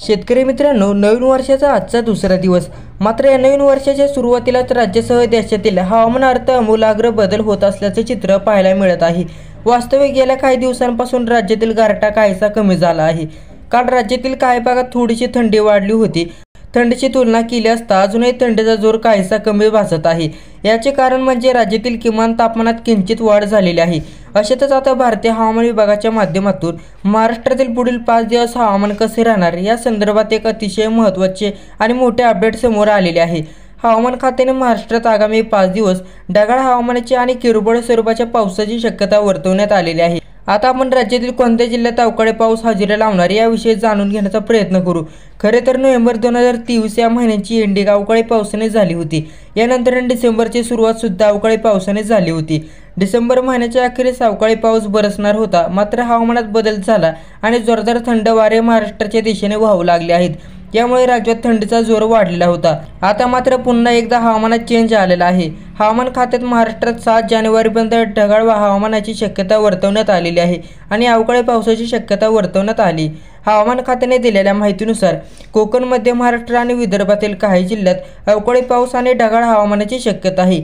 शेतकरी मित्रांनो, नवीन वर्षाचा आजचा दुसरा दिवस. मात्र या नवीन वर्षाच्या सुरुवातीलाच राज्यासह देशातील हवामानात आमूलाग्र बदल होत असल्याचे चित्र पाहायला मिळत आहे. वास्तविक गेल्या काही दिवसांपासून राज्यातील गारठा काहीसा कमी झाला आहे. काल राज्यातील काही भागात थोडीशी थंडी वाढली होती. थंडीची तुलना केली असता अजूनही थंडीचा जोर काहीसा कमी भासत आहे. याचे कारण म्हणजे राज्यातील किमान तापमानात किंचित वाढ झालेली आहे. अशातच आता भारतीय हवामान विभागाच्या माध्यमातून महाराष्ट्रातील पुढील 5 दिवस हवामान कसे राहणार या संदर्भात एक अतिशय महत्त्वाचे आणि मोठे अपडेट समोर आलेले आहे. हवामान खात्याने महाराष्ट्रात आगामी 5 दिवस ढगाळ हवामानाची आणि किरकोळ स्वरूपाच्या पावसाची शक्यता वर्तवण्यात आलेली आहे. आता आपण राज्यातील कोणत्या जिल्ह्यात अवकाळी पाऊस हजेरी लावणार याविषयी जाणून घेण्याचा प्रयत्न करू. खरे तर नोव्हेंबर 2023 या महिन्याची एंडिंग अवकाळी पावसाने झाली होती. यानंतर डिसेंबरची सुरुवात सुद्धा अवकाळी पावसाने झाली होती. डिसेंबर महिन्याच्या अखेरीस अवकाळी पाऊस बरसणार होता. मात्र हवामानात बदल झाला आणि जोरदार थंड वारे महाराष्ट्राच्या दिशेने वाहू लागले आहेत. यामुळे राज्यात थंडीचा जोर वाढलेला होता. आता मात्र पुन्हा एकदा हवामानात चेंज आलेला आहे. हवामान खात्यात महाराष्ट्रात 7 जानेवारीपर्यंत ढगाळ हवामानाची शक्यता वर्तवण्यात आलेली आहे आणि अवकाळी पावसाची शक्यता वर्तवण्यात आली. हवामान खात्याने दिलेल्या माहितीनुसार कोकण, मध्य महाराष्ट्र आणि विदर्भातील काही जिल्ह्यात अवकाळी पाऊस आणि ढगाळ हवामानाची शक्यता आहे.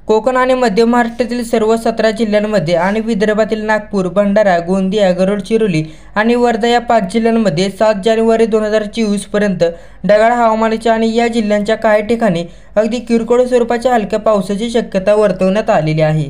कोकण आणि मध्य महाराष्ट्रातील सर्व 17 जिल्ह्यांमध्ये आणि विदर्भातील नागपूर, भंडारा, गोंदिया, गडचिरोली आणि वर्धा या 5 जिल्ह्यांमध्ये 7 जानेवारी 2024 पर्यंत ढगाळ हवामानाची आणि या जिल्ह्यांच्या काही ठिकाणी अगदी किरकोळ स्वरूपाच्या हलक्या पावसाची शक्यता वर्तवण्यात आलेली आहे.